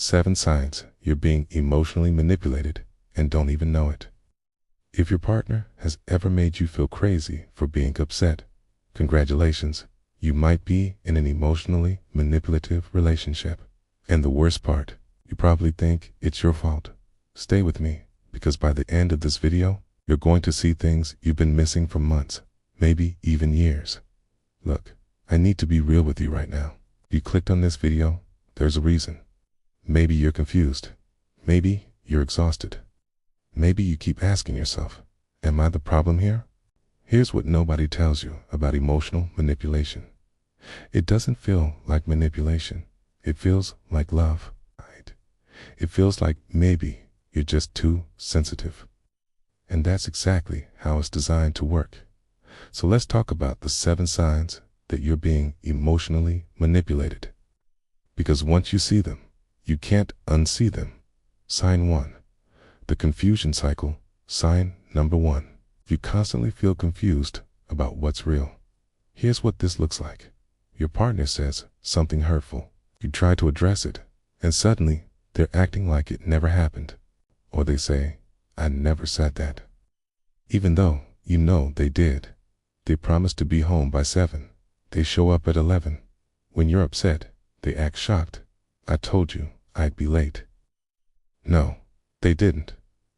7 signs you're being emotionally manipulated and don't even know it. If your partner has ever made you feel crazy for being upset, congratulations, you might be in an emotionally manipulative relationship. And the worst part, you probably think it's your fault. Stay with me, because by the end of this video, you're going to see things you've been missing for months, maybe even years. Look, I need to be real with you right now. If you clicked on this video, there's a reason. Maybe you're confused. Maybe you're exhausted. Maybe you keep asking yourself, am I the problem here? Here's what nobody tells you about emotional manipulation. It doesn't feel like manipulation. It feels like love, right? It feels like maybe you're just too sensitive. And that's exactly how it's designed to work. So let's talk about the 7 signs that you're being emotionally manipulated. Because once you see them, you can't unsee them. Sign 1. The confusion cycle. Sign number 1. You constantly feel confused about what's real. Here's what this looks like. Your partner says something hurtful. You try to address it, and suddenly they're acting like it never happened. Or they say, I never said that. Even though you know they did. They promised to be home by 7. They show up at 11. When you're upset, they act shocked. I told you I'd be late. No, they didn't.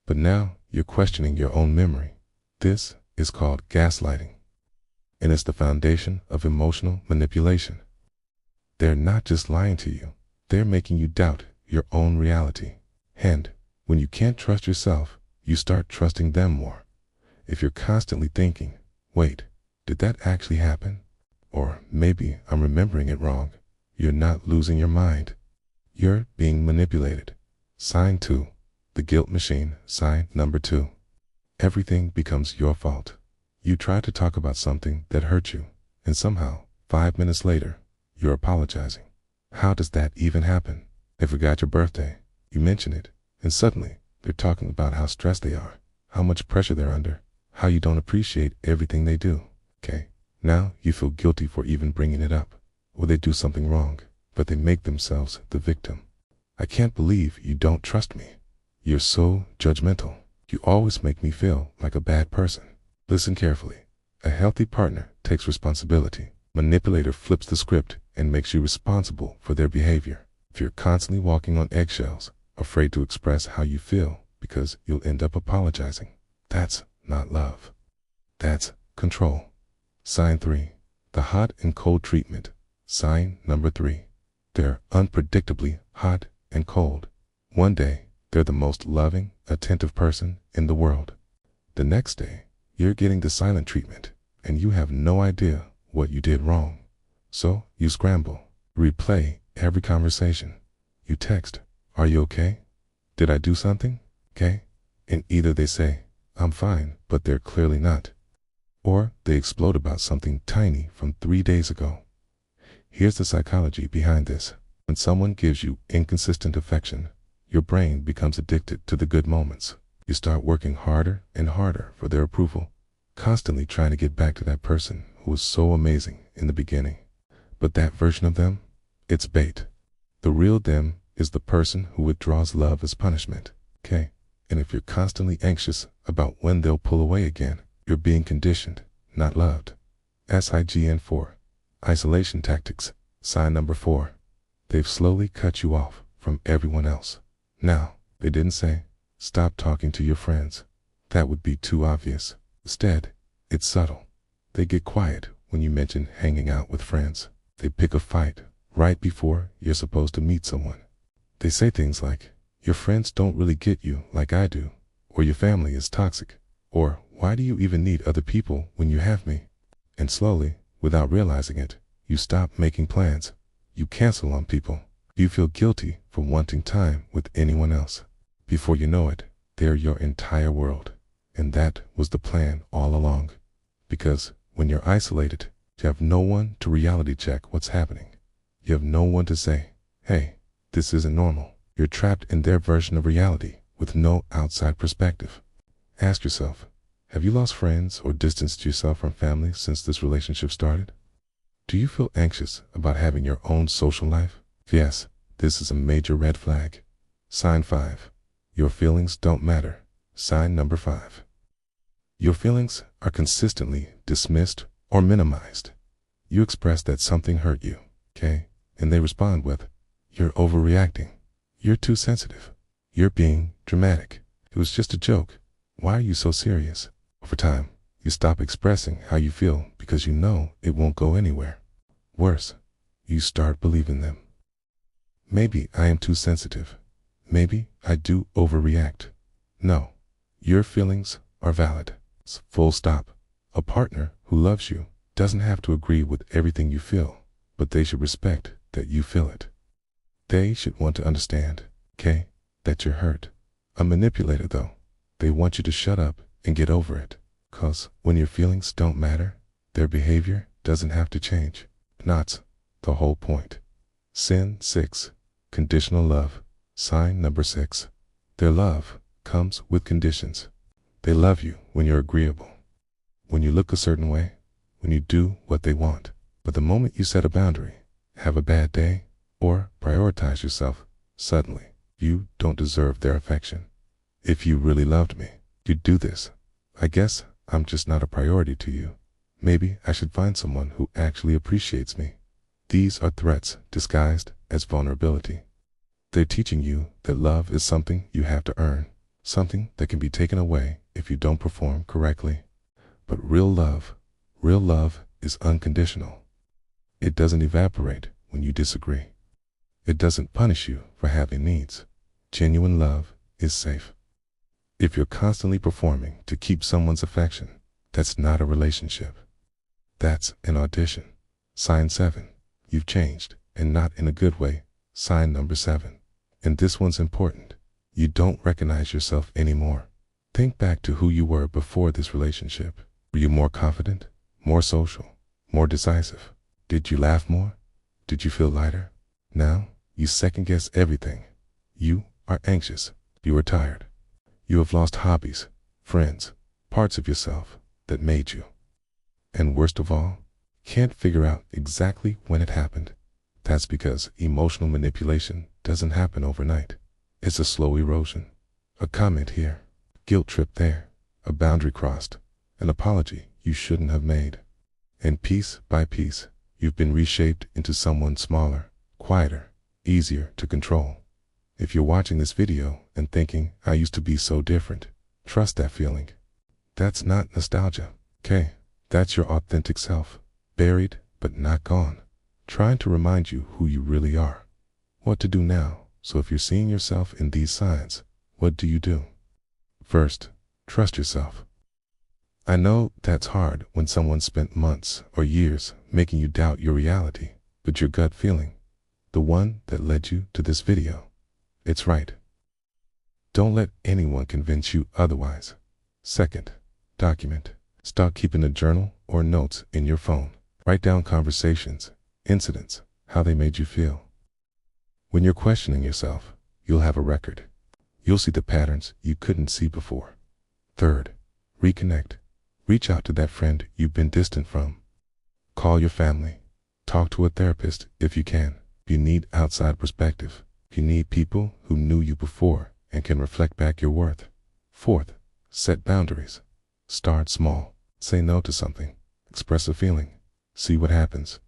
But now you're questioning your own memory. This is called gaslighting. And it's the foundation of emotional manipulation. They're not just lying to you. They're making you doubt your own reality. And when you can't trust yourself, you start trusting them more. If you're constantly thinking, wait, did that actually happen? Or maybe I'm remembering it wrong. You're not losing your mind. You're being manipulated. Sign 2. The guilt machine. Sign number 2. Everything becomes your fault. You try to talk about something that hurt you, and somehow, 5 minutes later, you're apologizing. How does that even happen? They forgot your birthday. You mention it, and suddenly, they're talking about how stressed they are, how much pressure they're under, how you don't appreciate everything they do. Okay, now you feel guilty for even bringing it up. Or they do something wrong, but they make themselves the victim. I can't believe you don't trust me. You're so judgmental. You always make me feel like a bad person. Listen carefully. A healthy partner takes responsibility. Manipulator flips the script and makes you responsible for their behavior. If you're constantly walking on eggshells, afraid to express how you feel because you'll end up apologizing, that's not love. That's control. Sign 3. The hot and cold treatment. Sign number 3. They're unpredictably hot and cold. One day, they're the most loving, attentive person in the world. The next day, you're getting the silent treatment, and you have no idea what you did wrong. So you scramble, replay every conversation. You text, are you okay? Did I do something? Okay? And either they say, I'm fine, but they're clearly not. Or they explode about something tiny from 3 days ago. Here's the psychology behind this. When someone gives you inconsistent affection, your brain becomes addicted to the good moments. You start working harder and harder for their approval, constantly trying to get back to that person who was so amazing in the beginning. But that version of them, it's bait. The real them is the person who withdraws love as punishment. Okay? And if you're constantly anxious about when they'll pull away again, you're being conditioned, not loved. SIGN 4. Isolation tactics. Sign number 4. They've slowly cut you off from everyone else. Now, they didn't say, stop talking to your friends. That would be too obvious. Instead, it's subtle. They get quiet when you mention hanging out with friends. They pick a fight right before you're supposed to meet someone. They say things like, your friends don't really get you like I do, or your family is toxic, or why do you even need other people when you have me? And slowly, without realizing it, you stop making plans. You cancel on people. You feel guilty for wanting time with anyone else. Before you know it, they're your entire world. And that was the plan all along. Because when you're isolated, you have no one to reality check what's happening. You have no one to say, hey, this isn't normal. You're trapped in their version of reality with no outside perspective. Ask yourself, have you lost friends or distanced yourself from family since this relationship started? Do you feel anxious about having your own social life? If yes, This is a major red flag. Sign 5. Your feelings don't matter. Sign number 5. Your feelings are consistently dismissed or minimized. You express that something hurt you, okay? And they respond with, "You're overreacting. You're too sensitive. You're being dramatic. It was just a joke. Why are you so serious?" Over time, you stop expressing how you feel because you know it won't go anywhere. Worse, you start believing them. Maybe I am too sensitive. Maybe I do overreact. No, your feelings are valid. Full stop. A partner who loves you doesn't have to agree with everything you feel, but they should respect that you feel it. They should want to understand, okay, that you're hurt. A manipulator, though, they want you to shut up and get over it. 'Cause when your feelings don't matter, their behavior doesn't have to change. That's the whole point. Sin 6. Conditional love. Sign number 6. Their love comes with conditions. They love you when you're agreeable, when you look a certain way, when you do what they want. But the moment you set a boundary, have a bad day, or prioritize yourself, suddenly, you don't deserve their affection. If you really loved me, you'd do this. I guess I'm just not a priority to you. Maybe I should find someone who actually appreciates me. These are threats disguised as vulnerability. They're teaching you that love is something you have to earn, something that can be taken away if you don't perform correctly. But real love is unconditional. It doesn't evaporate when you disagree. It doesn't punish you for having needs. Genuine love is safe. If you're constantly performing to keep someone's affection, that's not a relationship. That's an audition. Sign 7. You've changed, and not in a good way. Sign number 7. And this one's important. You don't recognize yourself anymore. Think back to who you were before this relationship. Were you more confident, more social, more decisive? Did you laugh more? Did you feel lighter? Now, you second-guess everything. You are anxious. You are tired. You have lost hobbies, friends, parts of yourself that made you. And worst of all, can't figure out exactly when it happened. That's because emotional manipulation doesn't happen overnight. It's a slow erosion. A comment here, guilt trip there, a boundary crossed, an apology you shouldn't have made. And piece by piece, you've been reshaped into someone smaller, quieter, easier to control. If you're watching this video and thinking, "I used to be so different," trust that feeling. That's not nostalgia, okay? That's your authentic self, buried but not gone, trying to remind you who you really are. What to do now? So if you're seeing yourself in these signs, what do you do? First, trust yourself. I know that's hard when someone spent months or years making you doubt your reality, but your gut feeling, the one that led you to this video, it's right. Don't let anyone convince you otherwise. Second, document. Start keeping a journal or notes in your phone. Write down conversations, incidents, how they made you feel. When you're questioning yourself, you'll have a record. You'll see the patterns you couldn't see before. Third, reconnect. Reach out to that friend you've been distant from. Call your family. Talk to a therapist if you can. You need outside perspective. You need people who knew you before and can reflect back your worth. Fourth, set boundaries. Start small. Say no to something. Express a feeling. See what happens.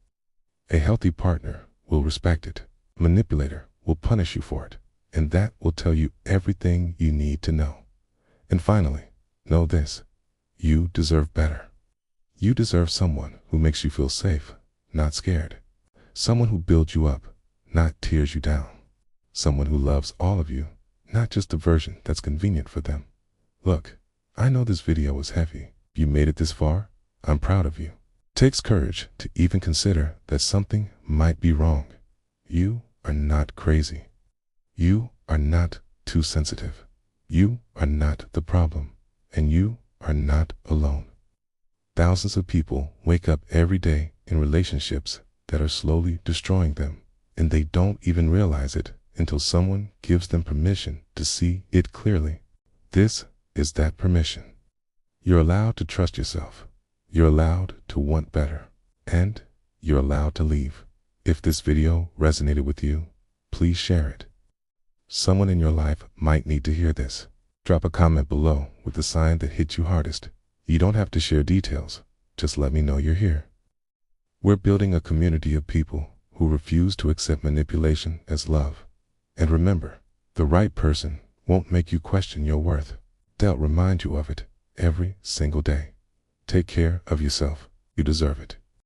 A healthy partner will respect it. A manipulator will punish you for it, and that will tell you everything you need to know. And finally, know this. You deserve better. You deserve someone who makes you feel safe, not scared. Someone who builds you up, not tears you down. Someone who loves all of you, not just the version that's convenient for them. Look, I know this video was heavy. If you made it this far, I'm proud of you. It takes courage to even consider that something might be wrong. You are not crazy. You are not too sensitive. You are not the problem, and you are not alone. Thousands of people wake up every day in relationships that are slowly destroying them, and they don't even realize it until someone gives them permission to see it clearly. This is that permission. You're allowed to trust yourself. You're allowed to want better, and you're allowed to leave. If this video resonated with you, please share it. Someone in your life might need to hear this. Drop a comment below with the sign that hit you hardest. You don't have to share details. Just let me know you're here. We're building a community of people who refuse to accept manipulation as love. And remember, the right person won't make you question your worth. They'll remind you of it every single day. Take care of yourself. You deserve it.